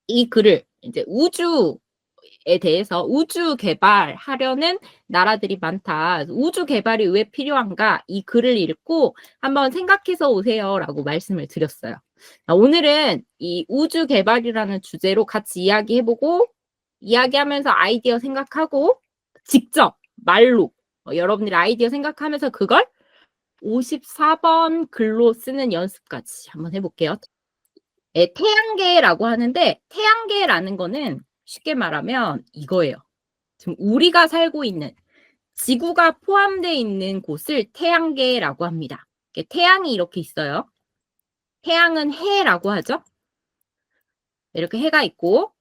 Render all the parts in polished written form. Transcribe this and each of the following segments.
이 글을 이제 우주에 대해서 우주 개발하려는 나라들이 많다. 우주 개발이 왜 필요한가? 이 글을 읽고 한번 생각해서 오세요라고 말씀을 드렸어요. 오늘은 이 우주 개발이라는 주제로 같이 이야기해보고 이야기하면서 아이디어 생각하고 직접 말로 여러분들이 아이디어 생각하면서 그걸 54번 글로 쓰는 연습까지 한번 해볼게요. 태양계라고 하는데 태양계라는 거는 쉽게 말하면 이거예요. 지금 우리가 살고 있는 지구가 포함되어 있는 곳을 태양계라고 합니다. 태양이 이렇게 있어요. 태양은 해라고 하죠. 이렇게 해가 있고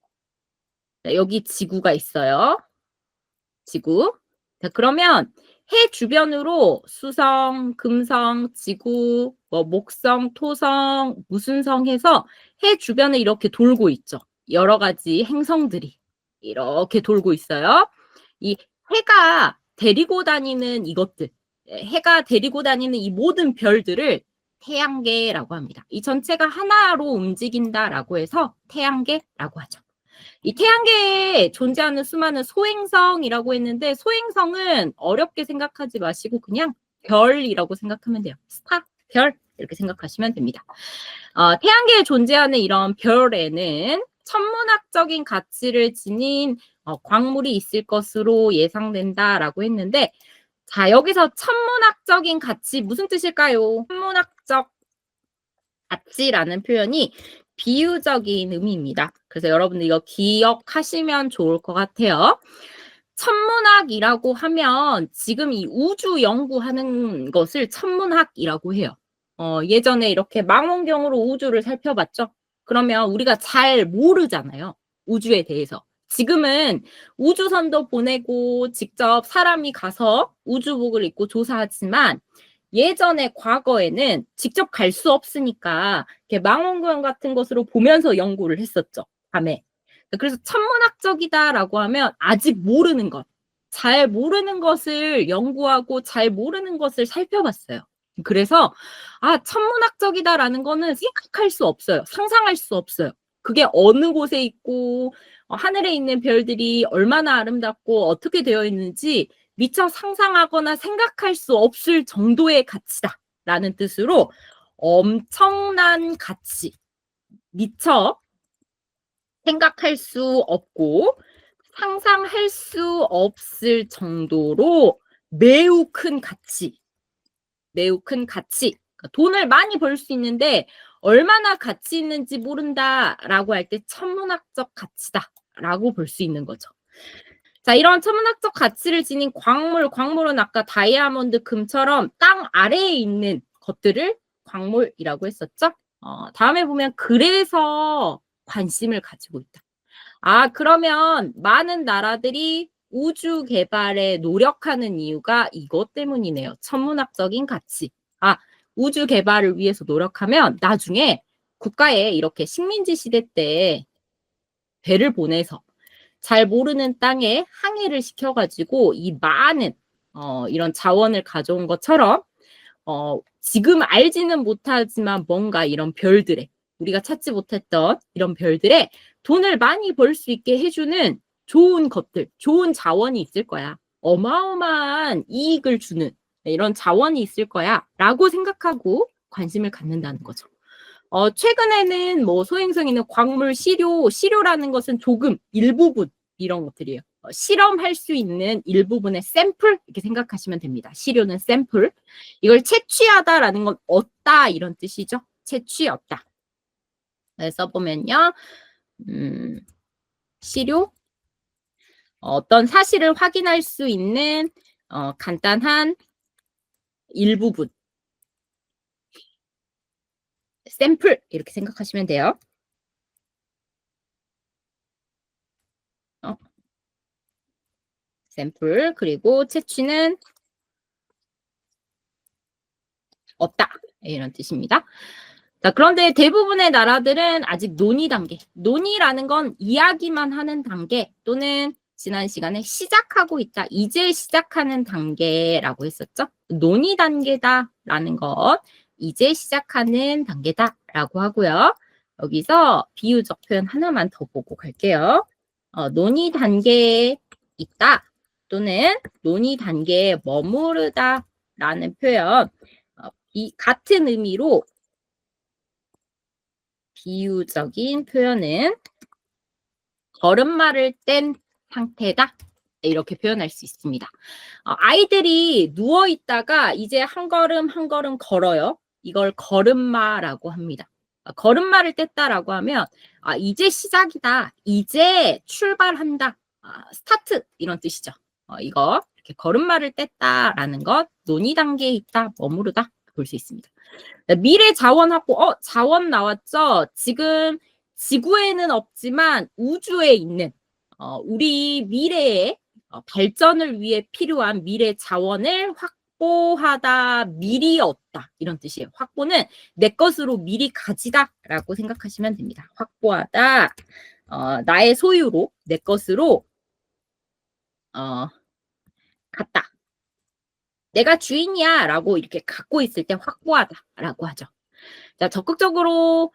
여기 지구가 있어요. 지구. 자, 그러면 해 주변으로 수성, 금성, 지구, 목성, 토성, 무슨 성 해서 해 주변에 이렇게 돌고 있죠. 여러 가지 행성들이 이렇게 돌고 있어요. 이 해가 데리고 다니는 이것들, 해가 데리고 다니는 이 모든 별들을 태양계라고 합니다. 이 전체가 하나로 움직인다라고 해서 태양계라고 하죠. 이 태양계에 존재하는 수많은 소행성이라고 했는데 소행성은 어렵게 생각하지 마시고 그냥 별이라고 생각하면 돼요. 스타, 별 이렇게 생각하시면 됩니다. 태양계에 존재하는 이런 별에는 천문학적인 가치를 지닌 광물이 있을 것으로 예상된다라고 했는데 자 여기서 천문학적인 가치 무슨 뜻일까요? 천문학적 가치라는 표현이 비유적인 의미입니다. 그래서 여러분들 이거 기억하시면 좋을 것 같아요. 천문학이라고 하면 지금 이 우주 연구하는 것을 천문학이라고 해요. 예전에 이렇게 망원경으로 우주를 살펴봤죠? 그러면 우리가 잘 모르잖아요. 우주에 대해서. 지금은 우주선도 보내고 직접 사람이 가서 우주복을 입고 조사하지만 예전에 과거에는 직접 갈 수 없으니까 이렇게 망원경 같은 것으로 보면서 연구를 했었죠. 밤에. 그래서 천문학적이다라고 하면 아직 모르는 것, 잘 모르는 것을 연구하고 잘 모르는 것을 살펴봤어요. 그래서 천문학적이다라는 거는 생각할 수 없어요. 상상할 수 없어요. 그게 어느 곳에 있고 하늘에 있는 별들이 얼마나 아름답고 어떻게 되어 있는지 미처 상상하거나 생각할 수 없을 정도의 가치다라는 뜻으로 엄청난 가치, 미처 생각할 수 없고 상상할 수 없을 정도로 매우 큰 가치, 매우 큰 가치. 돈을 많이 벌 수 있는데 얼마나 가치 있는지 모른다라고 할 때 천문학적 가치다라고 볼 수 있는 거죠. 자, 이런 천문학적 가치를 지닌 광물은 아까 다이아몬드, 금처럼 땅 아래에 있는 것들을 광물이라고 했었죠. 다음에 보면 그래서 관심을 가지고 있다. 그러면 많은 나라들이 우주 개발에 노력하는 이유가 이것 때문이네요. 천문학적인 가치. 우주 개발을 위해서 노력하면 나중에 국가에 이렇게 식민지 시대 때 배를 보내서 잘 모르는 땅에 항해를 시켜가지고 이 많은 이런 자원을 가져온 것처럼 지금 알지는 못하지만 뭔가 이런 별들에 우리가 찾지 못했던 이런 별들에 돈을 많이 벌 수 있게 해주는 좋은 것들, 좋은 자원이 있을 거야. 어마어마한 이익을 주는 이런 자원이 있을 거야 라고 생각하고 관심을 갖는다는 거죠. 최근에는 뭐 소행성이나 광물, 시료라는 것은 조금 일부분 이런 것들이에요. 실험할 수 있는 일부분의 샘플 이렇게 생각하시면 됩니다. 시료는 샘플. 이걸 채취하다라는 건 얻다 이런 뜻이죠. 채취, 얻다. 써보면요. 시료 어떤 사실을 확인할 수 있는 간단한 일부분. 샘플 이렇게 생각하시면 돼요. 샘플 그리고 채취는 없다 이런 뜻입니다. 자, 그런데 대부분의 나라들은 아직 논의 단계, 논의라는 건 이야기만 하는 단계 또는 지난 시간에 시작하고 있다, 이제 시작하는 단계라고 했었죠. 논의 단계다라는 것, 이제 시작하는 단계다라고 하고요. 여기서 비유적 표현 하나만 더 보고 갈게요. 논의 단계에 있다 또는 논의 단계에 머무르다 라는 표현, 이 같은 의미로 비유적인 표현은 걸음마를 뗀 상태다. 이렇게 표현할 수 있습니다. 아이들이 누워 있다가 이제 한 걸음 한 걸음 걸어요. 이걸 걸음마라고 합니다. 걸음마를 뗐다라고 하면 이제 시작이다. 이제 출발한다. 스타트 이런 뜻이죠. 이거 이렇게 걸음마를 뗐다라는 것, 논의 단계에 있다, 머무르다 볼 수 있습니다. 미래 자원 확보, 자원 나왔죠? 지금 지구에는 없지만 우주에 있는 우리 미래의 발전을 위해 필요한 미래 자원을 확보하다, 미리 얻다 이런 뜻이에요. 확보는 내 것으로 미리 가지다라고 생각하시면 됩니다. 확보하다, 나의 소유로, 내 것으로 갖다. 내가 주인이야 라고 이렇게 갖고 있을 때 확보하다라고 하죠. 자, 적극적으로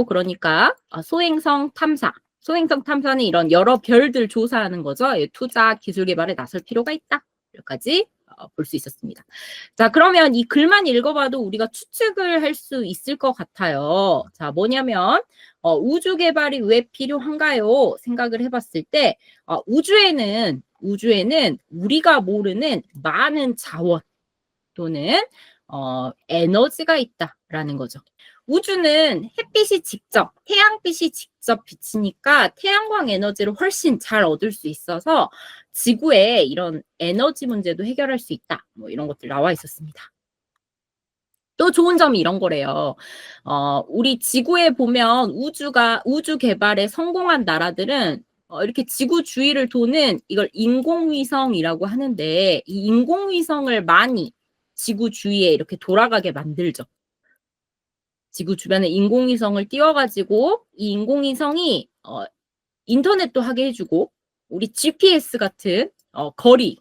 그러니까 소행성 탐사. 소행성 탐사는 이런 여러 별들 조사하는 거죠. 투자, 기술 개발에 나설 필요가 있다. 여기까지 볼 수 있었습니다. 자, 그러면 이 글만 읽어봐도 우리가 추측을 할 수 있을 것 같아요. 자, 뭐냐면 우주 개발이 왜 필요한가요? 생각을 해봤을 때 우주에는 우리가 모르는 많은 자원 또는 에너지가 있다라는 거죠. 우주는 태양빛이 직접 비치니까 태양광 에너지를 훨씬 잘 얻을 수 있어서 지구에 이런 에너지 문제도 해결할 수 있다. 뭐 이런 것들 나와 있었습니다. 또 좋은 점이 이런 거래요. 우리 지구에 보면 우주 개발에 성공한 나라들은 이렇게 지구 주위를 도는 이걸 인공위성이라고 하는데 이 인공위성을 많이 지구 주위에 이렇게 돌아가게 만들죠. 지구 주변에 인공위성을 띄워가지고 이 인공위성이 인터넷도 하게 해주고 우리 GPS 같은 거리,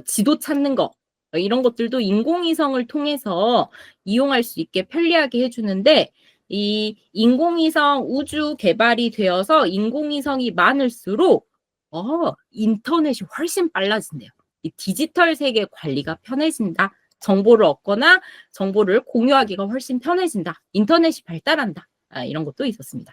지도 찾는 거 이런 것들도 인공위성을 통해서 이용할 수 있게 편리하게 해주는데 이 인공위성 우주 개발이 되어서 인공위성이 많을수록 인터넷이 훨씬 빨라진대요. 이 디지털 세계 관리가 편해진다. 정보를 얻거나 정보를 공유하기가 훨씬 편해진다. 인터넷이 발달한다. 이런 것도 있었습니다.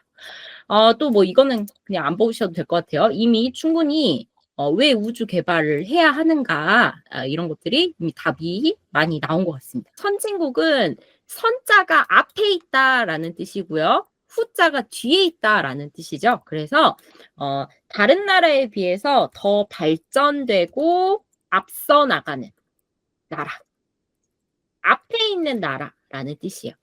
또 뭐 이거는 그냥 안 보셔도 될 것 같아요. 이미 충분히 왜 우주 개발을 해야 하는가 이런 것들이 이미 답이 많이 나온 것 같습니다. 선진국은 선자가 앞에 있다라는 뜻이고요. 후자가 뒤에 있다라는 뜻이죠. 그래서 다른 나라에 비해서 더 발전되고 앞서 나가는 나라. 앞에 있는 나라라는 뜻이에요.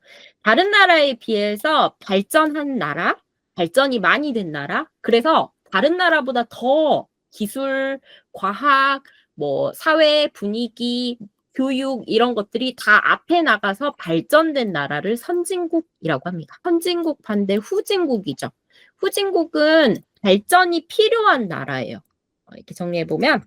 다른 나라에 비해서 발전한 나라, 발전이 많이 된 나라, 그래서 다른 나라보다 더 기술, 과학, 뭐 사회 분위기, 교육 이런 것들이 다 앞에 나가서 발전된 나라를 선진국이라고 합니다. 선진국 반대 후진국이죠. 후진국은 발전이 필요한 나라예요. 이렇게 정리해보면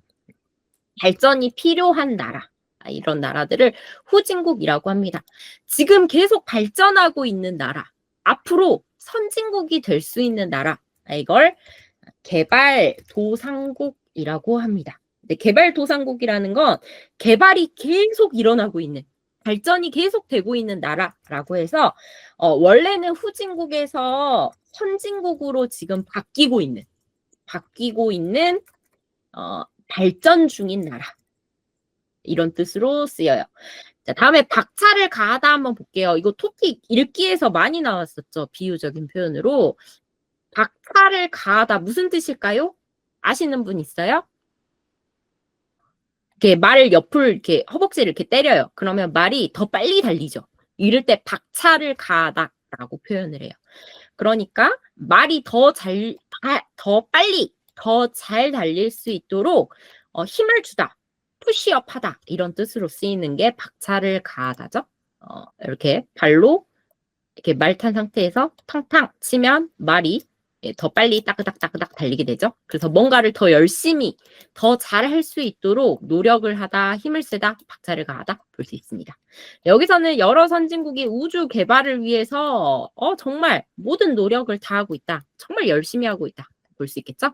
발전이 필요한 나라. 이런 나라들을 후진국이라고 합니다. 지금 계속 발전하고 있는 나라, 앞으로 선진국이 될 수 있는 나라, 이걸 개발도상국이라고 합니다. 근데 개발도상국이라는 건 개발이 계속 일어나고 있는, 발전이 계속 되고 있는 나라라고 해서 원래는 후진국에서 선진국으로 지금 바뀌고 있는 발전 중인 나라. 이런 뜻으로 쓰여요. 자, 다음에 박차를 가하다 한번 볼게요. 이거 토픽 읽기에서 많이 나왔었죠. 비유적인 표현으로. 박차를 가하다 무슨 뜻일까요? 아시는 분 있어요? 이렇게 말을 옆을 이렇게 허벅지를 이렇게 때려요. 그러면 말이 더 빨리 달리죠. 이럴 때 박차를 가하다라고 표현을 해요. 그러니까 말이 더 빨리, 더 잘 달릴 수 있도록 힘을 주다. 푸시업 하다 이런 뜻으로 쓰이는 게 박차를 가하다죠. 이렇게 발로 이렇게 말 탄 상태에서 탕탕 치면 말이 더 빨리 따그닥따그닥 달리게 되죠. 그래서 뭔가를 더 열심히 더 잘할 수 있도록 노력을 하다, 힘을 쓰다, 박차를 가하다 볼 수 있습니다. 여기서는 여러 선진국이 우주 개발을 위해서 정말 모든 노력을 다하고 있다. 정말 열심히 하고 있다. 볼 수 있겠죠?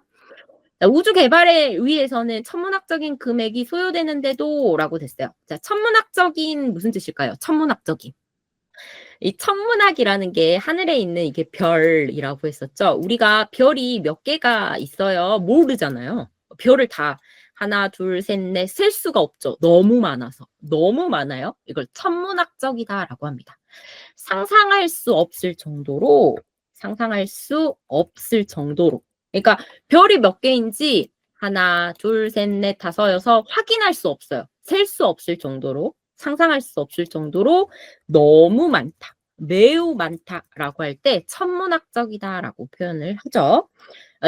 우주 개발에 위해서는 천문학적인 금액이 소요되는데도 라고 됐어요. 자, 천문학적인 무슨 뜻일까요? 천문학적인. 이 천문학이라는 게 하늘에 있는 이게 별이라고 했었죠. 우리가 별이 몇 개가 있어요. 모르잖아요. 별을 다 하나, 둘, 셋, 넷 셀 수가 없죠. 너무 많아서. 너무 많아요. 이걸 천문학적이다라고 합니다. 상상할 수 없을 정도로 그러니까 별이 몇 개인지 하나, 둘, 셋, 넷, 다섯, 여섯 확인할 수 없어요. 셀 수 없을 정도로 상상할 수 없을 정도로 너무 많다. 매우 많다라고 할 때 천문학적이다라고 표현을 하죠.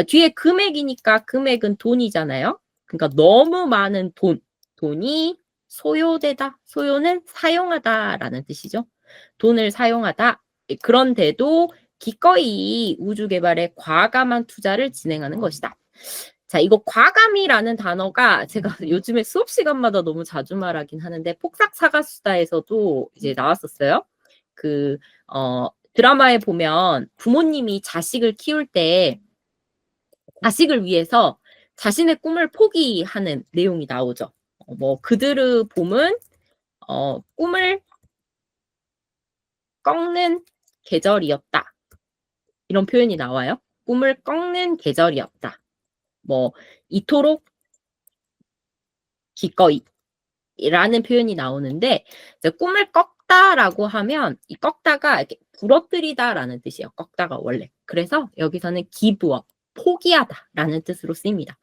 뒤에 금액이니까 금액은 돈이잖아요. 그러니까 너무 많은 돈이 소요되다. 소요는 사용하다라는 뜻이죠. 돈을 사용하다. 그런데도 기꺼이 우주 개발에 과감한 투자를 진행하는 것이다. 자, 이거 과감이라는 단어가 제가 요즘에 수업 시간마다 너무 자주 말하긴 하는데 폭삭사가수다에서도 이제 나왔었어요. 드라마에 보면 부모님이 자식을 키울 때 자식을 위해서 자신의 꿈을 포기하는 내용이 나오죠. 그들의 봄은 꿈을 꺾는 계절이었다. 이런 표현이 나와요. 꿈을 꺾는 계절이었다. 이토록 기꺼이 라는 표현이 나오는데 꿈을 꺾다라고 하면 이 꺾다가 이렇게 부러뜨리다라는 뜻이에요. 꺾다가 원래. 그래서 여기서는 기브업, 포기하다라는 뜻으로 쓰입니다.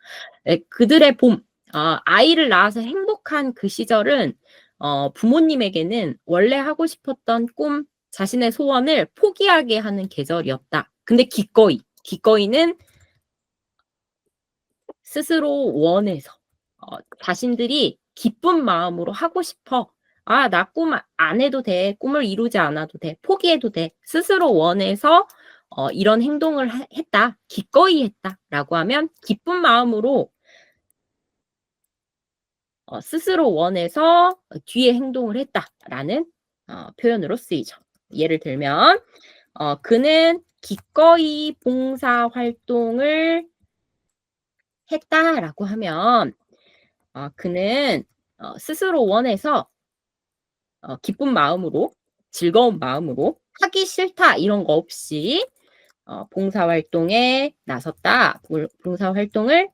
그들의 봄, 아이를 낳아서 행복한 그 시절은 부모님에게는 원래 하고 싶었던 꿈, 자신의 소원을 포기하게 하는 계절이었다. 근데 기꺼이는 스스로 원해서 자신들이 기쁜 마음으로 하고 싶어. 나 꿈 안 해도 돼. 꿈을 이루지 않아도 돼. 포기해도 돼. 스스로 원해서 이런 행동을 했다. 기꺼이 했다라고 하면 기쁜 마음으로 스스로 원해서 뒤에 행동을 했다라는 표현으로 쓰이죠. 예를 들면 그는 기꺼이 봉사활동을 했다라고 하면 그는 스스로 원해서 기쁜 마음으로 즐거운 마음으로 하기 싫다 이런 거 없이 봉사활동에 나섰다. 봉사활동을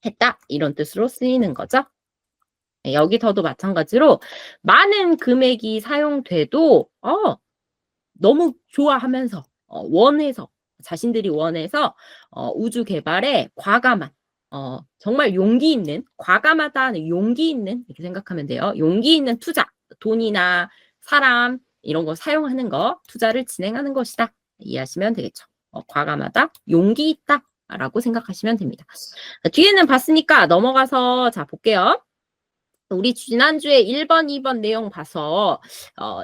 했다. 이런 뜻으로 쓰이는 거죠. 여기서도 마찬가지로 많은 금액이 사용돼도 너무 좋아하면서 원해서 자신들이 원해서 우주 개발에 과감한 정말 용기 있는 과감하다는 용기 있는 이렇게 생각하면 돼요. 용기 있는 투자, 돈이나 사람 이런 거 사용하는 거 투자를 진행하는 것이다. 이해하시면 되겠죠. 과감하다, 용기 있다 라고 생각하시면 됩니다. 뒤에는 봤으니까 넘어가서 자 볼게요. 우리 지난주에 1번, 2번 내용 봐서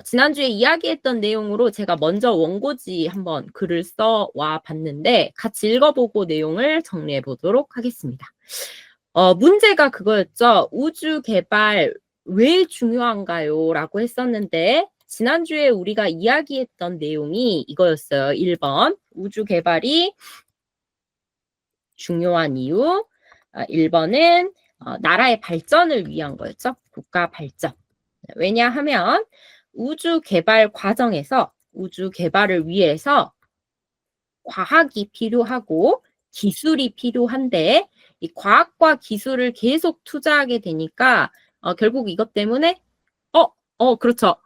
지난주에 이야기했던 내용으로 제가 먼저 원고지 한번 글을 써와 봤는데 같이 읽어보고 내용을 정리해 보도록 하겠습니다. 문제가 그거였죠. 우주 개발 왜 중요한가요? 라고 했었는데 지난주에 우리가 이야기했던 내용이 이거였어요. 1번 우주 개발이 중요한 이유 1번은 나라의 발전을 위한 거였죠. 국가 발전. 왜냐하면 우주 개발 과정에서 우주 개발을 위해서 과학이 필요하고 기술이 필요한데 이 과학과 기술을 계속 투자하게 되니까 결국 이것 때문에 그렇죠.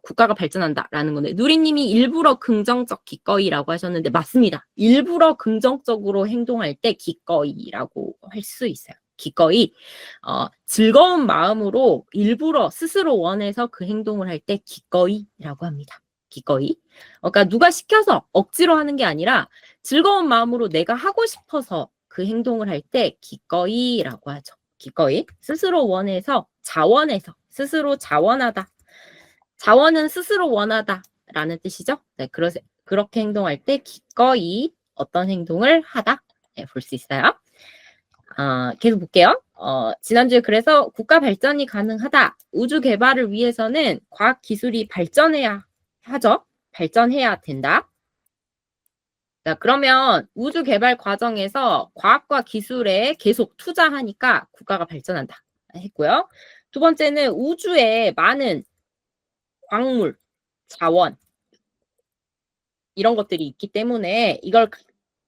국가가 발전한다라는 건데 누리님이 일부러 긍정적 기꺼이라고 하셨는데 맞습니다. 일부러 긍정적으로 행동할 때 기꺼이라고 할 수 있어요. 기꺼이 즐거운 마음으로 일부러 스스로 원해서 그 행동을 할 때 기꺼이라고 합니다. 기꺼이. 그러니까 누가 시켜서 억지로 하는 게 아니라 즐거운 마음으로 내가 하고 싶어서 그 행동을 할 때 기꺼이라고 하죠. 기꺼이. 스스로 원해서 자원해서 스스로 자원하다. 자원은 스스로 원하다라는 뜻이죠. 네, 그렇게 행동할 때 기꺼이 어떤 행동을 하다 볼 수 있어요. 계속 볼게요. 지난주에 그래서 국가 발전이 가능하다. 우주 개발을 위해서는 과학 기술이 발전해야 하죠. 발전해야 된다. 자, 그러면 우주 개발 과정에서 과학과 기술에 계속 투자하니까 국가가 발전한다 했고요. 두 번째는 우주에 많은 광물, 자원 이런 것들이 있기 때문에 이걸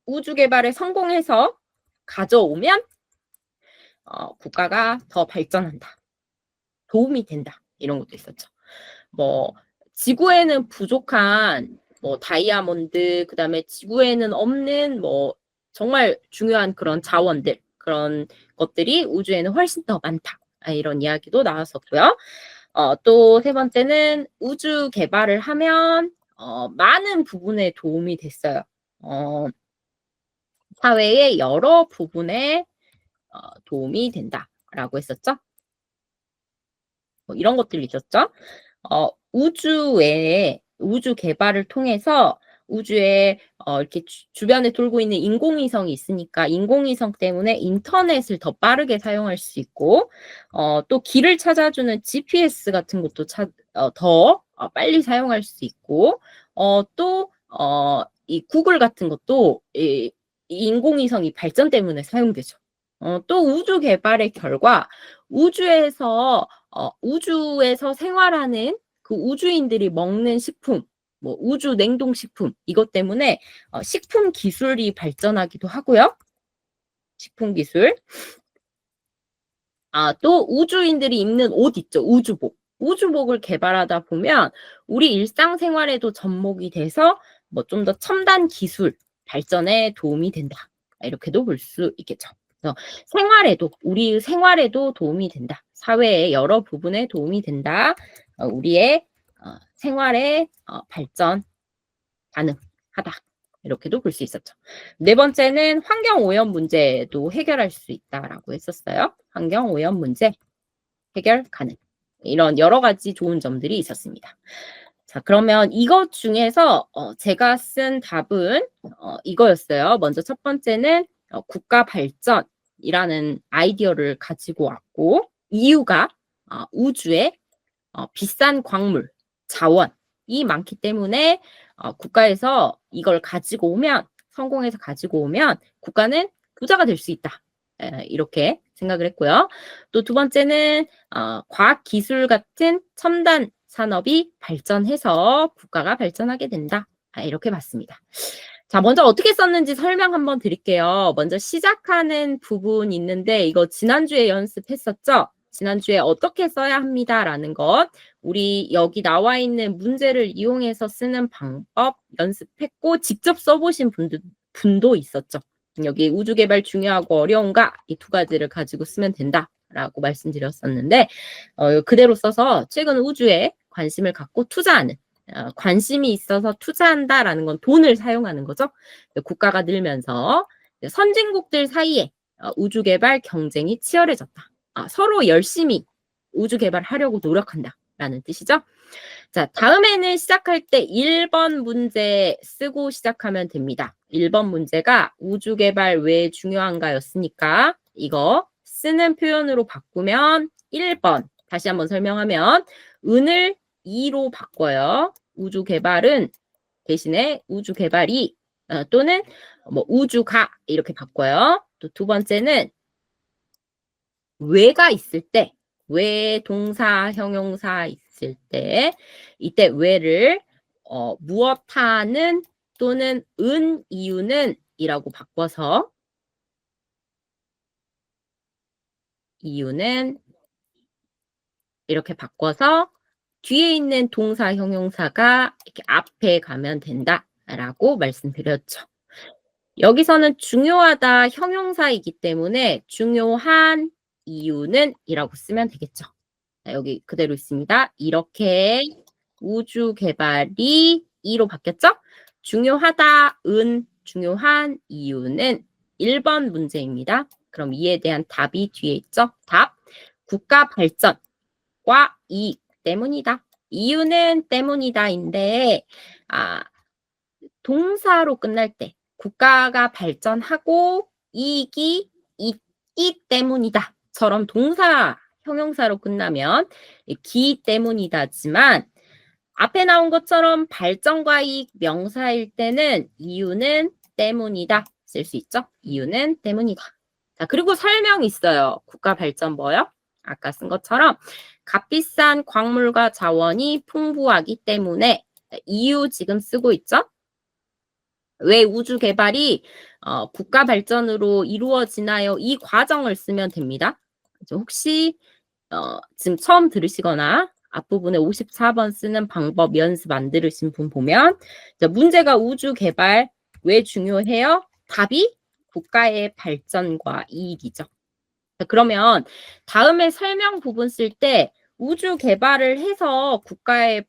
우주 개발에 성공해서 가져오면 국가가 더 발전한다. 도움이 된다. 이런 것도 있었죠. 뭐 지구에는 부족한 뭐 다이아몬드, 그다음에 지구에는 없는 뭐 정말 중요한 그런 자원들, 그런 것들이 우주에는 훨씬 더 많다. 이런 이야기도 나왔었고요. 또 세 번째는 우주 개발을 하면 많은 부분에 도움이 됐어요. 사회의 여러 부분에 도움이 된다라고 했었죠. 뭐 이런 것들이 있었죠. 우주 개발을 통해서 우주에 이렇게 주변에 돌고 있는 인공위성이 있으니까 인공위성 때문에 인터넷을 더 빠르게 사용할 수 있고 또 길을 찾아주는 GPS 같은 것도 더 빨리 사용할 수 있고 또 이 구글 같은 것도 이 인공위성이 발전 때문에 사용되죠. 또 우주 개발의 결과 우주에서 생활하는 그 우주인들이 먹는 식품, 뭐 우주 냉동식품 이것 때문에 식품 기술이 발전하기도 하고요. 식품 기술. 또 우주인들이 입는 옷 있죠. 우주복. 우주복을 개발하다 보면 우리 일상생활에도 접목이 돼서 뭐 좀 더 첨단 기술 발전에 도움이 된다. 이렇게도 볼 수 있겠죠. 그래서 우리 생활에도 도움이 된다. 사회의 여러 부분에 도움이 된다. 우리의 생활의 발전 가능하다. 이렇게도 볼 수 있었죠. 네 번째는 환경오염 문제도 해결할 수 있다라고 했었어요. 환경오염 문제 해결 가능. 이런 여러 가지 좋은 점들이 있었습니다. 자, 그러면 이것 중에서 제가 쓴 답은 이거였어요. 먼저 첫 번째는 국가 발전이라는 아이디어를 가지고 왔고 이유가 우주에 비싼 광물, 자원이 많기 때문에 국가에서 이걸 성공해서 가지고 오면 국가는 부자가 될 수 있다. 이렇게 생각을 했고요. 또 두 번째는 과학 기술 같은 첨단 산업이 발전해서 국가가 발전하게 된다. 이렇게 봤습니다. 자, 먼저 어떻게 썼는지 설명 한번 드릴게요. 먼저 시작하는 부분 있는데 이거 지난주에 연습했었죠? 지난주에 어떻게 써야 합니다라는 것, 우리 여기 나와 있는 문제를 이용해서 쓰는 방법 연습했고 직접 써보신 분도 있었죠. 여기 우주 개발 중요하고 어려운가 이 두 가지를 가지고 쓰면 된다라고 말씀드렸었는데 그대로 써서 최근 우주에 관심을 갖고 투자하는 관심이 있어서 투자한다라는 건 돈을 사용하는 거죠. 국가가 늘면서 선진국들 사이에 우주 개발 경쟁이 치열해졌다. 서로 열심히 우주 개발하려고 노력한다라는 뜻이죠. 자, 다음에는 시작할 때 1번 문제 쓰고 시작하면 됩니다. 1번 문제가 우주 개발 왜 중요한가였으니까 이거 쓰는 표현으로 바꾸면 1번 다시 한번 설명하면 은을 2로 바꿔요. 우주 개발은 대신에 우주 개발이 또는 뭐 우주가 이렇게 바꿔요. 또 두 번째는 왜가 있을 때, 왜 동사, 형용사 있을 때, 이때 왜를 무엇하는 또는 은 이유는 이라고 바꿔서 이유는 이렇게 바꿔서 뒤에 있는 동사, 형용사가 이렇게 앞에 가면 된다라고 말씀드렸죠. 여기서는 중요하다 형용사이기 때문에 중요한 이유는 이라고 쓰면 되겠죠. 자, 여기 그대로 있습니다. 이렇게 우주 개발이 2로 바뀌었죠? 중요하다, 중요한 이유는 1번 문제입니다. 그럼 이에 대한 답이 뒤에 있죠? 답, 국가 발전과 이익 때문이다. 이유는 때문이다인데 동사로 끝날 때 국가가 발전하고 이익이 있기 때문이다처럼 동사 형용사로 끝나면 기 때문이다지만 앞에 나온 것처럼 발전과 이익 명사일 때는 이유는 때문이다 쓸 수 있죠. 이유는 때문이다. 자, 그리고 설명이 있어요. 국가 발전 뭐요? 아까 쓴 것처럼 값비싼 광물과 자원이 풍부하기 때문에 이유 지금 쓰고 있죠? 왜 우주 개발이 국가 발전으로 이루어지나요? 이 과정을 쓰면 됩니다. 혹시 지금 처음 들으시거나 앞부분에 54번 쓰는 방법 연습 안 들으신 분 보면 문제가 우주 개발 왜 중요해요? 답이 국가의 발전과 이익이죠. 그러면 다음에 설명 부분 쓸 때 우주 개발을 해서 국가의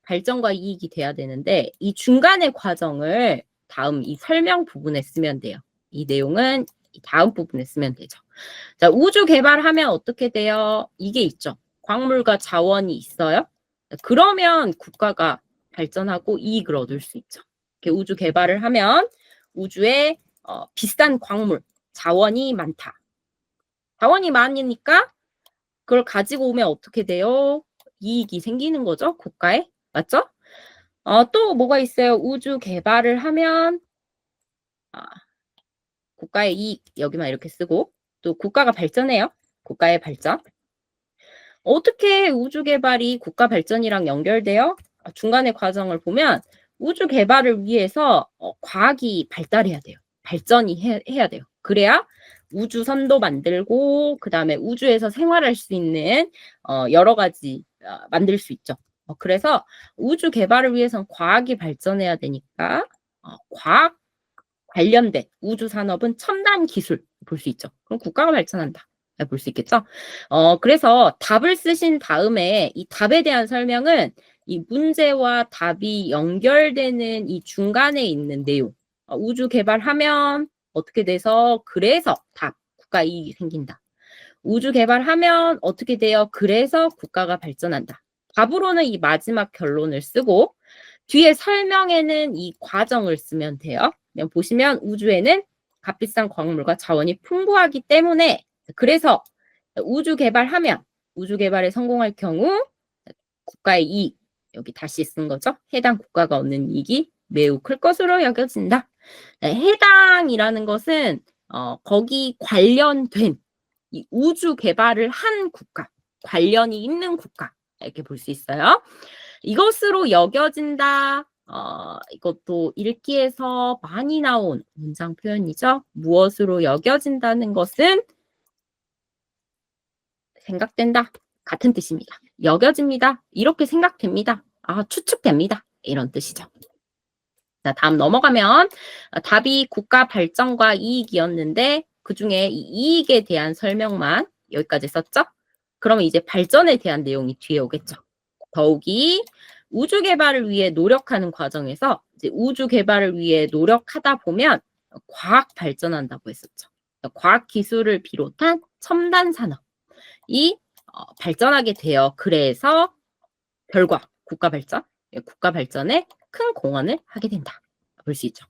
발전과 이익이 돼야 되는데 이 중간의 과정을 다음 이 설명 부분에 쓰면 돼요. 이 내용은 이 다음 부분에 쓰면 되죠. 자, 우주 개발하면 어떻게 돼요? 이게 있죠. 광물과 자원이 있어요. 그러면 국가가 발전하고 이익을 얻을 수 있죠. 이렇게 우주 개발을 하면 우주에 비싼 광물, 자원이 많다. 자원이 많으니까 그걸 가지고 오면 어떻게 돼요? 이익이 생기는 거죠, 국가에. 맞죠? 또 뭐가 있어요? 우주 개발을 하면 국가의 이익, 여기만 이렇게 쓰고 또 국가가 발전해요. 국가의 발전. 어떻게 우주 개발이 국가 발전이랑 연결돼요? 중간의 과정을 보면 우주 개발을 위해서 과학이 발달해야 돼요. 발전이 해야 돼요. 그래야 우주선도 만들고 그 다음에 우주에서 생활할 수 있는 여러 가지 만들 수 있죠. 그래서 우주 개발을 위해서는 과학이 발전해야 되니까 과학 관련된 우주 산업은 첨단 기술 볼 수 있죠. 그럼 국가가 발전한다. 볼 수 있겠죠? 그래서 답을 쓰신 다음에 이 답에 대한 설명은 이 문제와 답이 연결되는 이 중간에 있는 내용. 우주 개발하면 어떻게 돼서 그래서 답, 국가 이익이 생긴다. 우주 개발하면 어떻게 돼요? 그래서 국가가 발전한다. 답으로는 이 마지막 결론을 쓰고 뒤에 설명에는 이 과정을 쓰면 돼요. 보시면 우주에는 값비싼 광물과 자원이 풍부하기 때문에 그래서 우주 개발하면 우주 개발에 성공할 경우 국가의 이익 여기 다시 쓴 거죠. 해당 국가가 얻는 이익이 매우 클 것으로 여겨진다. 해당이라는 것은 거기 관련된 이 우주 개발을 한 국가, 관련이 있는 국가 이렇게 볼 수 있어요. 이것으로 여겨진다. 이것도 읽기에서 많이 나온 문장 표현이죠. 무엇으로 여겨진다는 것은 생각된다. 같은 뜻입니다. 여겨집니다. 이렇게 생각됩니다. 추측됩니다. 이런 뜻이죠. 자, 다음 넘어가면 답이 국가 발전과 이익이었는데 그중에 이 이익에 대한 설명만 여기까지 썼죠? 그러면 이제 발전에 대한 내용이 뒤에 오겠죠. 더욱이 우주 개발을 위해 노력하는 과정에서 이제 우주 개발을 위해 노력하다 보면 과학 발전한다고 했었죠. 과학 기술을 비롯한 첨단 산업이 발전하게 되어 그래서 결과 국가 발전에 큰 공헌을 하게 된다. 볼 수 있죠.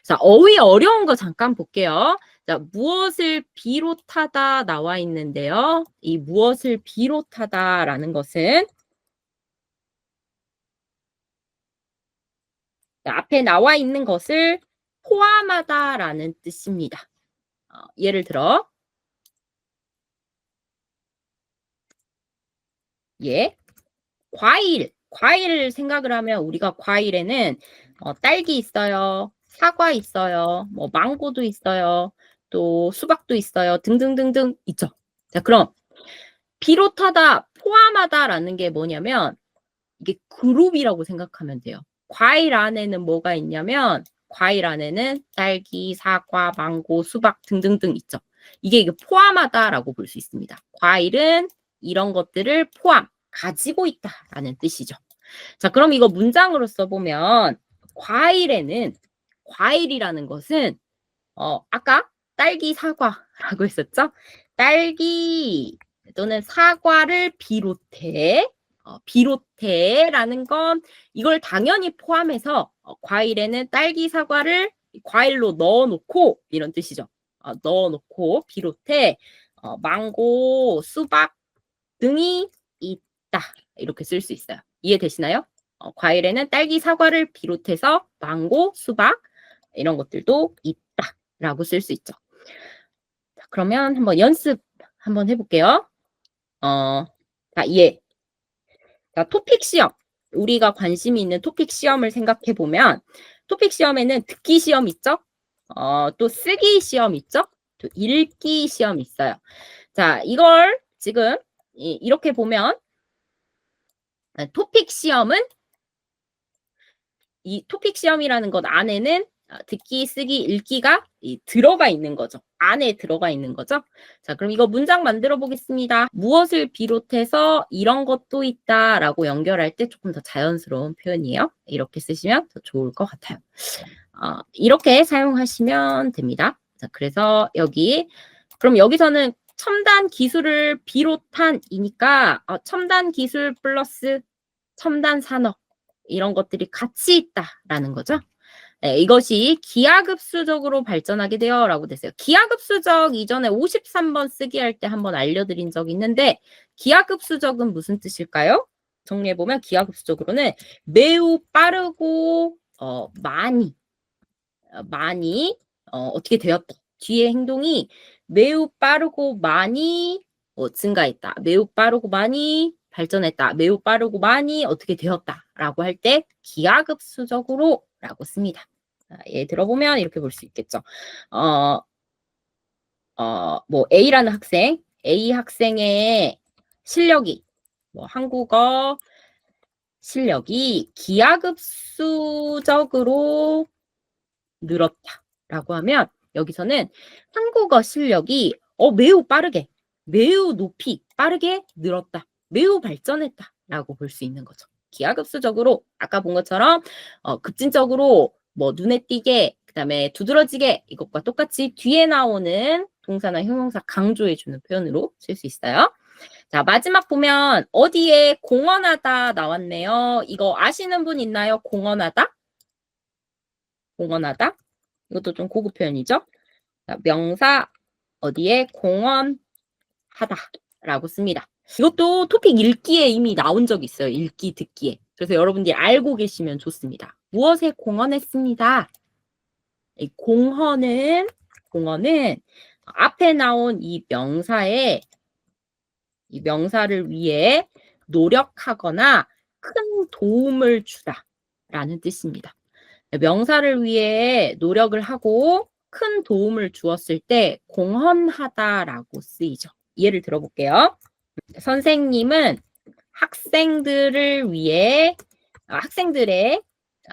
자, 어휘 어려운 거 잠깐 볼게요. 자, 무엇을 비롯하다 나와 있는데요. 이 무엇을 비롯하다라는 것은 앞에 나와 있는 것을 포함하다라는 뜻입니다. 예를 들어 과일을 생각을 하면 우리가 과일에는 딸기 있어요, 사과 있어요, 뭐 망고도 있어요, 또 수박도 있어요, 등등등등 있죠. 자, 그럼 비롯하다, 포함하다라는 게 뭐냐면 이게 그룹이라고 생각하면 돼요. 과일 안에는 뭐가 있냐면 과일 안에는 딸기, 사과, 망고, 수박 등등등 있죠. 이게 포함하다라고 볼 수 있습니다. 과일은 이런 것들을 가지고 있다라는 뜻이죠. 자, 그럼 이거 문장으로 써보면 과일이라는 것은 아까 딸기, 사과라고 했었죠? 딸기 또는 사과를 비롯해라는 건 이걸 당연히 포함해서 과일에는 딸기, 사과를 과일로 넣어놓고 이런 뜻이죠. 넣어놓고 비롯해 망고, 수박 등이 있다. 이렇게 쓸 수 있어요. 이해되시나요? 과일에는 딸기, 사과를 비롯해서 망고, 수박 이런 것들도 있다라고 쓸 수 있죠. 자, 그러면 한번 연습 한번 해볼게요. 자, 자, 토픽 시험. 우리가 관심이 있는 토픽 시험을 생각해 보면 토픽 시험에는 듣기 시험 있죠? 또 쓰기 시험 있죠? 또 읽기 시험 있어요. 자, 이걸 지금 이렇게 보면 토픽 시험은 이 토픽 시험이라는 것 안에는 듣기, 쓰기, 읽기가 들어가 있는 거죠. 안에 들어가 있는 거죠. 자, 그럼 이거 문장 만들어 보겠습니다. 무엇을 비롯해서 이런 것도 있다라고 연결할 때 조금 더 자연스러운 표현이에요. 이렇게 쓰시면 더 좋을 것 같아요. 이렇게 사용하시면 됩니다. 자, 그래서 그럼 여기서는 첨단 기술을 비롯한이니까 첨단 기술 플러스 첨단 산업 이런 것들이 같이 있다라는 거죠. 네, 이것이 기하급수적으로 발전하게 되어라고 됐어요. 기하급수적 이전에 53번 쓰기 할 때 한번 알려드린 적이 있는데 기하급수적은 무슨 뜻일까요? 정리해보면 기하급수적으로는 매우 빠르고 많이 어떻게 되었다. 뒤의 행동이 매우 빠르고 많이 증가했다. 매우 빠르고 많이 발전했다. 매우 빠르고 많이 어떻게 되었다라고 할 때 기하급수적으로라고 씁니다. 예, 들어보면 이렇게 볼 수 있겠죠. 뭐 A라는 학생, A 학생의 실력이 한국어 실력이 기하급수적으로 늘었다라고 하면 여기서는 한국어 실력이 매우 빠르게, 매우 높이 빠르게 늘었다, 매우 발전했다라고 볼 수 있는 거죠. 기하급수적으로 아까 본 것처럼 급진적으로 눈에 띄게 그다음에 두드러지게 이것과 똑같이 뒤에 나오는 동사나 형용사 강조해주는 표현으로 쓸 수 있어요. 자, 마지막 보면 어디에 공헌하다 나왔네요. 이거 아시는 분 있나요? 공헌하다? 공헌하다? 이것도 좀 고급 표현이죠. 자, 명사 어디에 공헌하다라고 씁니다. 이것도 토픽 읽기에 이미 나온 적이 있어요. 읽기, 듣기에. 그래서 여러분들이 알고 계시면 좋습니다. 무엇에 공헌했습니다. 이 공헌은 앞에 나온 이 명사를 위해 노력하거나 큰 도움을 주다라는 뜻입니다. 명사를 위해 노력을 하고 큰 도움을 주었을 때 공헌하다라고 쓰이죠. 예를 들어볼게요. 선생님은 학생들의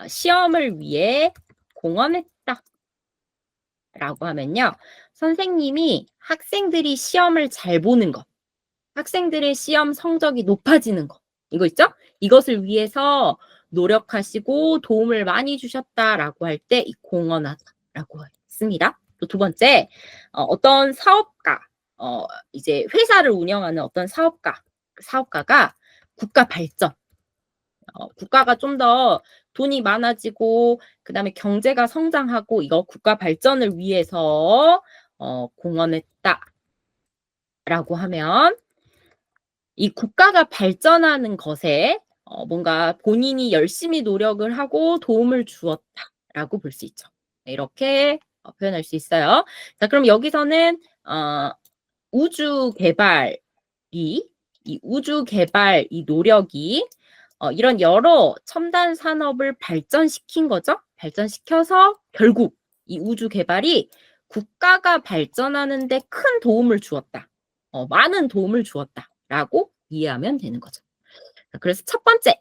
시험을 위해 공헌했다 라고 하면요. 선생님이 학생들이 시험을 잘 보는 것, 학생들의 시험 성적이 높아지는 것, 이거 있죠? 이것을 위해서 노력하시고 도움을 많이 주셨다라고 할 때 이 공헌하다라고 씁니다. 또 두 번째, 어떤 사업가, 이제 회사를 운영하는 어떤 사업가가 국가 발전, 국가가 좀 더 돈이 많아지고 그다음에 경제가 성장하고 이거 국가 발전을 위해서 공헌했다라고 하면 이 국가가 발전하는 것에 뭔가 본인이 열심히 노력을 하고 도움을 주었다라고 볼 수 있죠. 이렇게 표현할 수 있어요. 자, 그럼 여기서는 우주 개발 이 노력이 이런 여러 첨단 산업을 발전시킨 거죠. 발전시켜서 결국 이 우주 개발이 국가가 발전하는 데 큰 도움을 주었다. 많은 도움을 주었다라고 이해하면 되는 거죠. 그래서 첫 번째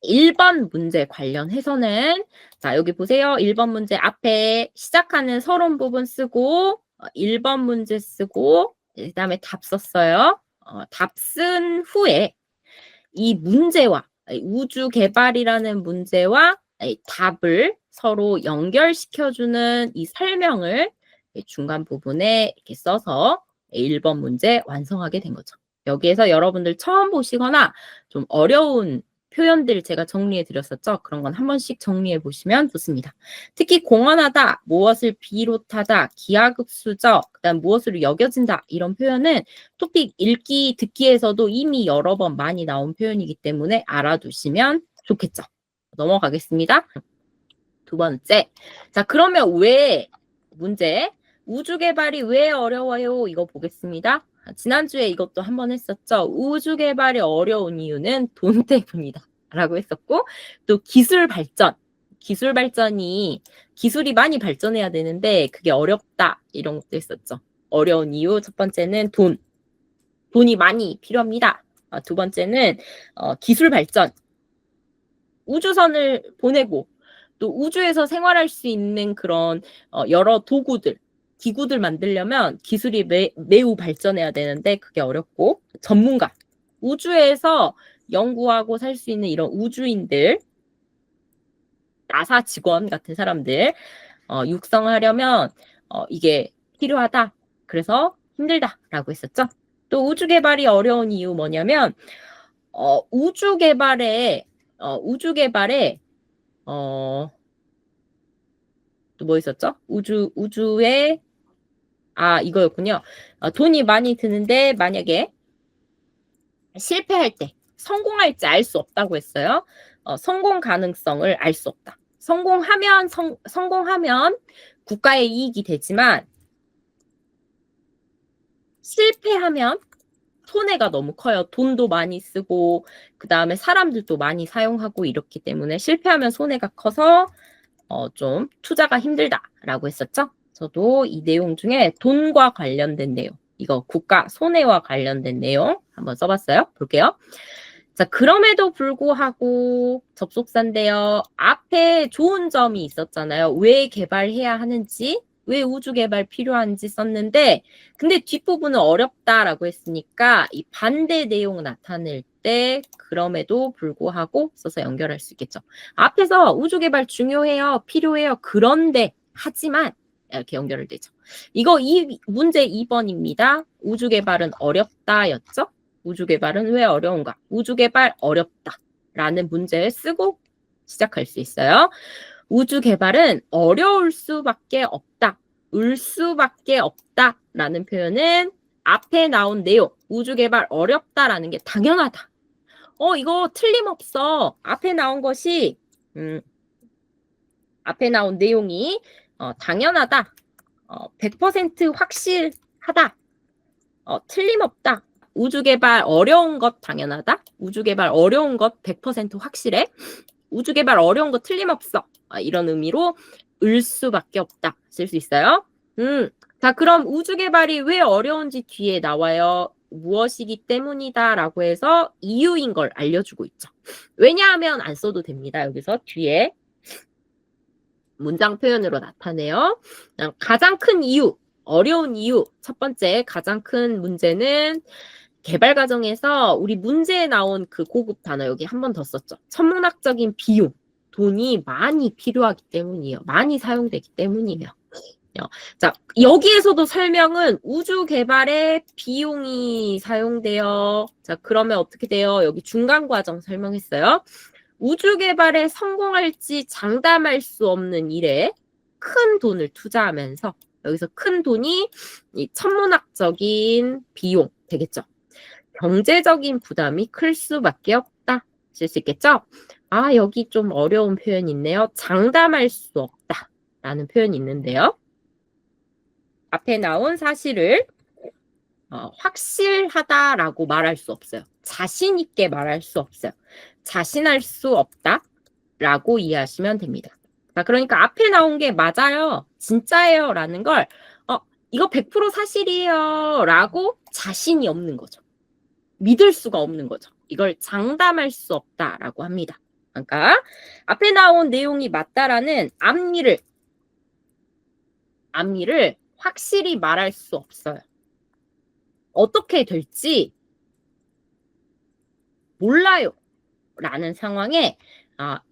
1번 문제 관련해서는 자, 여기 보세요. 1번 문제 앞에 시작하는 서론 부분 쓰고 1번 문제 쓰고 그다음에 답 썼어요. 답 쓴 후에 이 문제와 우주 개발이라는 문제와 답을 서로 연결시켜주는 이 설명을 중간 부분에 이렇게 써서 1번 문제 완성하게 된 거죠. 여기에서 여러분들 처음 보시거나 좀 어려운 표현들 제가 정리해 드렸었죠. 그런 건 한 번씩 정리해 보시면 좋습니다. 특히 공헌하다, 무엇을 비롯하다, 기하급수적, 그다음 무엇으로 여겨진다 이런 표현은 토픽 읽기, 듣기에서도 이미 여러 번 많이 나온 표현이기 때문에 알아두시면 좋겠죠. 넘어가겠습니다. 두 번째. 자, 그러면 왜 문제 우주 개발이 왜 어려워요? 이거 보겠습니다. 지난주에 이것도 한번 했었죠. 우주 개발이 어려운 이유는 돈 때문이다. 라고 했었고, 또 기술 발전이, 기술이 많이 발전해야 되는데, 그게 어렵다. 이런 것도 했었죠. 어려운 이유, 첫 번째는 돈이 많이 필요합니다. 두 번째는, 기술 발전. 우주선을 보내고, 또 우주에서 생활할 수 있는 그런 여러 도구들, 기구들 만들려면 기술이 매우 발전해야 되는데 그게 어렵고, 전문가, 우주에서 연구하고 살 수 있는 이런 우주인들, 나사 직원 같은 사람들 육성하려면 이게 필요하다. 그래서 힘들다라고 했었죠. 또 우주 개발이 어려운 이유 뭐냐면 우주 개발에 또 뭐 있었죠? 우주에 이거였군요. 돈이 많이 드는데 만약에 실패할 때 성공할지 알 수 없다고 했어요. 성공 가능성을 알 수 없다. 성공하면 국가의 이익이 되지만 실패하면 손해가 너무 커요. 돈도 많이 쓰고 그 다음에 사람들도 많이 사용하고 이렇기 때문에 실패하면 손해가 커서 좀 투자가 힘들다라고 했었죠. 저도 이 내용 중에 돈과 관련된 내용, 이거 국가 손해와 관련된 내용 한번 써봤어요. 볼게요. 자, 그럼에도 불구하고 접속사인데요. 앞에 좋은 점이 있었잖아요. 왜 개발해야 하는지, 왜 우주 개발 필요한지 썼는데, 근데 뒷부분은 어렵다라고 했으니까 이 반대 내용 나타낼 때 그럼에도 불구하고 써서 연결할 수 있겠죠. 앞에서 우주 개발 중요해요, 필요해요, 그런데, 하지만 이렇게 연결을 되죠. 이거 문제 2번입니다. 우주 개발은 어렵다였죠. 우주 개발은 왜 어려운가? 우주 개발 어렵다 라는 문제를 쓰고 시작할 수 있어요. 우주 개발은 어려울 수밖에 없다. 울 수밖에 없다 라는 표현은 앞에 나온 내용, 우주 개발 어렵다라는 게 당연하다. 이거 틀림없어. 앞에 나온 것이 앞에 나온 내용이 당연하다. 100% 확실하다. 틀림없다. 우주 개발 어려운 것 당연하다. 우주 개발 어려운 것 100% 확실해. 우주 개발 어려운 거 틀림없어. 이런 의미로 을 수밖에 없다. 쓸 수 있어요. 자, 그럼 우주 개발이 왜 어려운지 뒤에 나와요. 무엇이기 때문이다 라고 해서 이유인 걸 알려주고 있죠. 왜냐하면 안 써도 됩니다. 여기서 뒤에 문장 표현으로 나타내요. 가장 큰 이유, 어려운 이유. 첫 번째 가장 큰 문제는 개발 과정에서 우리 문제에 나온 그 고급 단어 여기 한 번 더 썼죠. 천문학적인 비용, 돈이 많이 필요하기 때문이에요. 많이 사용되기 때문이에요. 자, 여기에서도 설명은 우주 개발에 비용이 사용돼요. 자, 그러면 어떻게 돼요? 여기 중간 과정 설명했어요. 우주 개발에 성공할지 장담할 수 없는 일에 큰 돈을 투자하면서 여기서 큰 돈이 이 천문학적인 비용 되겠죠. 경제적인 부담이 클 수밖에 없다. 쓸 수 있겠죠? 여기 좀 어려운 표현이 있네요. 장담할 수 없다. 라는 표현이 있는데요. 앞에 나온 사실을 확실하다라고 말할 수 없어요. 자신 있게 말할 수 없어요. 자신할 수 없다라고 이해하시면 됩니다. 자, 그러니까 앞에 나온 게 맞아요. 진짜예요. 라는 걸 이거 100% 사실이에요. 라고 자신이 없는 거죠. 믿을 수가 없는 거죠. 이걸 장담할 수 없다라고 합니다. 그러니까 앞에 나온 내용이 맞다라는 앞니를 확실히 말할 수 없어요. 어떻게 될지 몰라요. 라는 상황에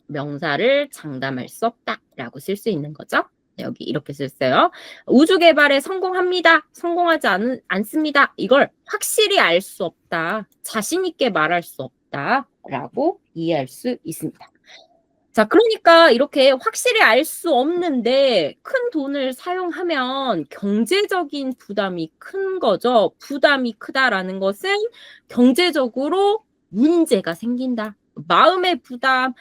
명사를 장담할 수 없다라고 쓸 수 있는 거죠. 여기 이렇게 썼어요. 우주 개발에 성공합니다. 성공하지 않습니다. 이걸 확실히 알 수 없다. 자신 있게 말할 수 없다라고 이해할 수 있습니다. 자, 그러니까 이렇게 확실히 알 수 없는데 큰 돈을 사용하면 경제적인 부담이 큰 거죠. 부담이 크다라는 것은 경제적으로 문제가 생긴다. 마음의 부담,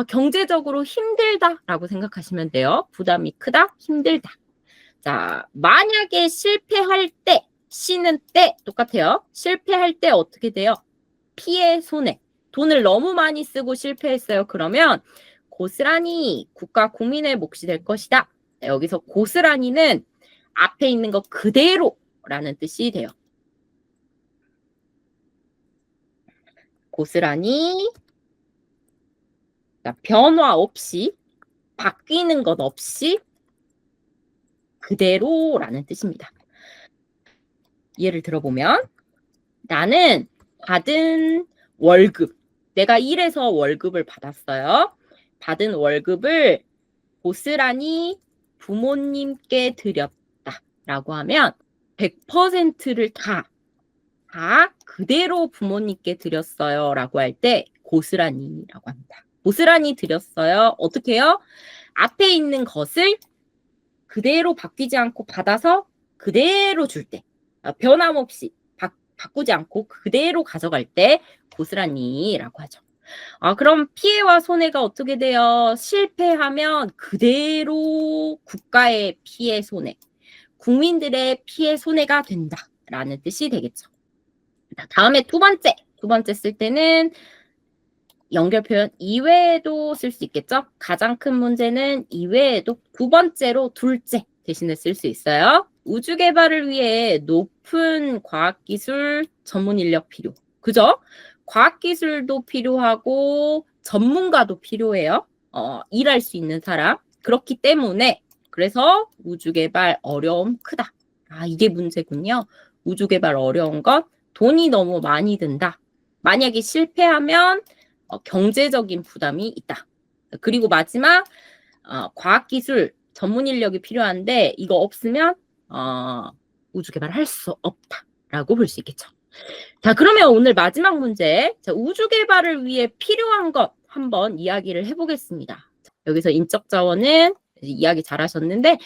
경제적으로 힘들다라고 생각하시면 돼요. 부담이 크다, 힘들다. 자, 만약에 실패할 때, 쉬는 때 똑같아요. 실패할 때 어떻게 돼요? 피해, 손해. 돈을 너무 많이 쓰고 실패했어요. 그러면 고스란히 국가 국민의 몫이 될 것이다. 여기서 고스란히는 앞에 있는 거 그대로라는 뜻이 돼요. 고스란히, 그러니까 변화 없이, 바뀌는 것 없이 그대로라는 뜻입니다. 예를 들어보면 나는 받은 월급, 내가 일해서 월급을 받았어요. 받은 월급을 고스란히 부모님께 드렸다라고 하면 100%를 다 그대로 부모님께 드렸어요라고 할 때 고스란히라고 합니다. 고스란히 드렸어요. 어떻게 해요? 앞에 있는 것을 그대로 바뀌지 않고 받아서 그대로 줄 때, 변함없이 바꾸지 않고 그대로 가져갈 때 고스란히라고 하죠. 그럼 피해와 손해가 어떻게 돼요? 실패하면 그대로 국가의 피해, 손해, 국민들의 피해, 손해가 된다라는 뜻이 되겠죠. 다음에 두 번째 쓸 때는 연결 표현 이외에도 쓸 수 있겠죠? 가장 큰 문제는 이외에도 두 번째로 둘째 대신에 쓸 수 있어요. 우주 개발을 위해 높은 과학기술 전문 인력 필요. 그죠? 과학기술도 필요하고 전문가도 필요해요. 일할 수 있는 사람. 그렇기 때문에 그래서 우주 개발 어려움 크다. 이게 문제군요. 우주 개발 어려운 건 돈이 너무 많이 든다. 만약에 실패하면 경제적인 부담이 있다. 그리고 마지막 과학기술 전문 인력이 필요한데 이거 없으면 우주 개발할 수 없다라고 볼 수 있겠죠. 자, 그러면 오늘 마지막 문제. 자, 우주 개발을 위해 필요한 것 한번 이야기를 해보겠습니다. 여기서 인적 자원은 이야기 잘하셨는데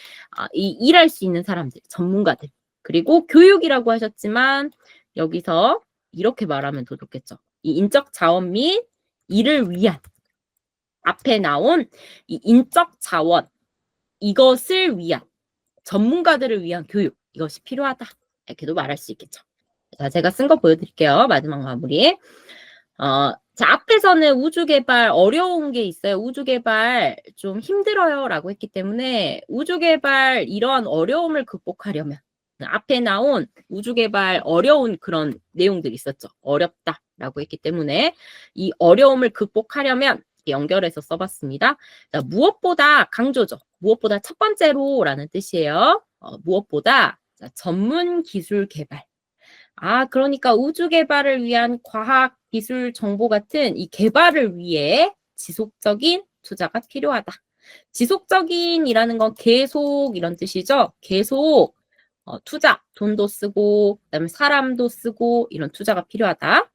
일할 수 있는 사람들, 전문가들, 그리고 교육이라고 하셨지만 여기서 이렇게 말하면 더 좋겠죠. 이 인적 자원 및 이를 위한 앞에 나온 이 인적 자원 이것을 위한 전문가들을 위한 교육 이것이 필요하다 이렇게도 말할 수 있겠죠. 자, 제가 쓴 거 보여드릴게요. 마지막 마무리. 자, 앞에서는 우주 개발 어려운 게 있어요. 우주 개발 좀 힘들어요 라고 했기 때문에 우주 개발 이러한 어려움을 극복하려면 앞에 나온 우주 개발 어려운 그런 내용들이 있었죠. 어렵다라고 했기 때문에 이 어려움을 극복하려면 연결해서 써봤습니다. 자, 무엇보다 강조죠. 무엇보다 첫 번째로라는 뜻이에요. 무엇보다 전문 기술 개발. 그러니까 우주 개발을 위한 과학, 기술, 정보 같은 이 개발을 위해 지속적인 투자가 필요하다. 지속적인이라는 건 계속 이런 뜻이죠. 계속 투자, 돈도 쓰고 그다음에 사람도 쓰고 이런 투자가 필요하다.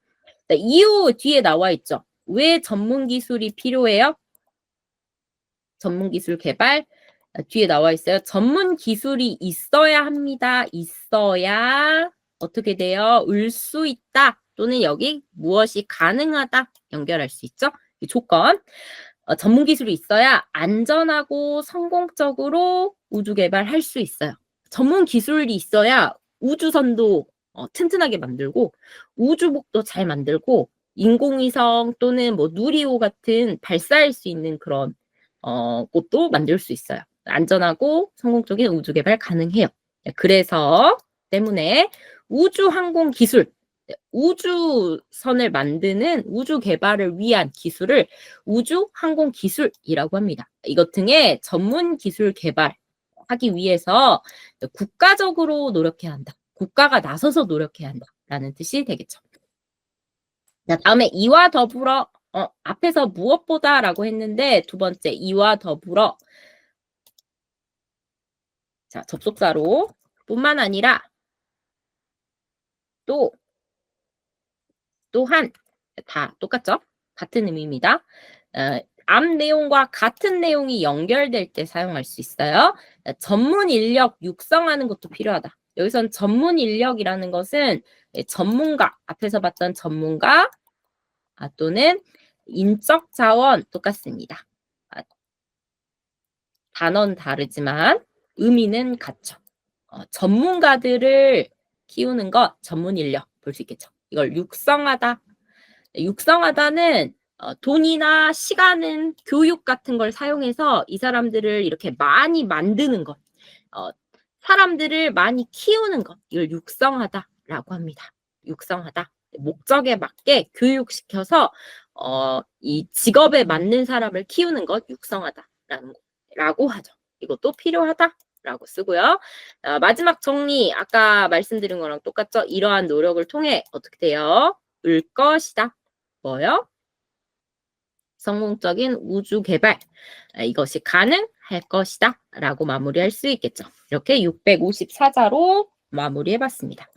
이유 뒤에 나와 있죠. 왜 전문 기술이 필요해요? 전문 기술 개발 뒤에 나와 있어요. 전문 기술이 있어야 합니다. 있어야 어떻게 돼요? 을 수 있다. 또는 여기 무엇이 가능하다. 연결할 수 있죠. 이 조건. 전문 기술이 있어야 안전하고 성공적으로 우주 개발할 수 있어요. 전문 기술이 있어야 우주선도 튼튼하게 만들고 우주복도 잘 만들고 인공위성 또는 뭐 누리호 같은 발사할 수 있는 그런 곳도 만들 수 있어요. 안전하고 성공적인 우주 개발 가능해요. 그래서 때문에 우주 항공 기술, 우주선을 만드는 우주 개발을 위한 기술을 우주 항공 기술이라고 합니다. 이것 등의 전문 기술 개발하기 위해서 국가적으로 노력해야 한다. 국가가 나서서 노력해야 한다라는 뜻이 되겠죠. 자, 다음에 이와 더불어 앞에서 무엇보다라고 했는데 두 번째 이와 더불어 자, 접속사로 뿐만 아니라 또한 다 똑같죠? 같은 의미입니다. 앞 내용과 같은 내용이 연결될 때 사용할 수 있어요. 전문 인력 육성하는 것도 필요하다. 여기선 전문 인력이라는 것은 전문가, 앞에서 봤던 전문가 또는 인적 자원 똑같습니다. 단어는 다르지만 의미는 같죠. 전문가들을 키우는 것, 전문 인력 볼 수 있겠죠. 이걸 육성하다. 육성하다는 돈이나 시간은 교육 같은 걸 사용해서 이 사람들을 이렇게 많이 만드는 것, 사람들을 많이 키우는 것, 이걸 육성하다라고 합니다. 육성하다. 목적에 맞게 교육시켜서 이 직업에 맞는 사람을 키우는 것, 육성하다라고 하죠. 이것도 필요하다라고 쓰고요. 마지막 정리, 아까 말씀드린 거랑 똑같죠? 이러한 노력을 통해 어떻게 돼요? 을 것이다. 뭐요? 성공적인 우주 개발. 이것이 가능할 것이다. 라고 마무리할 수 있겠죠. 이렇게 654자로 마무리해 봤습니다.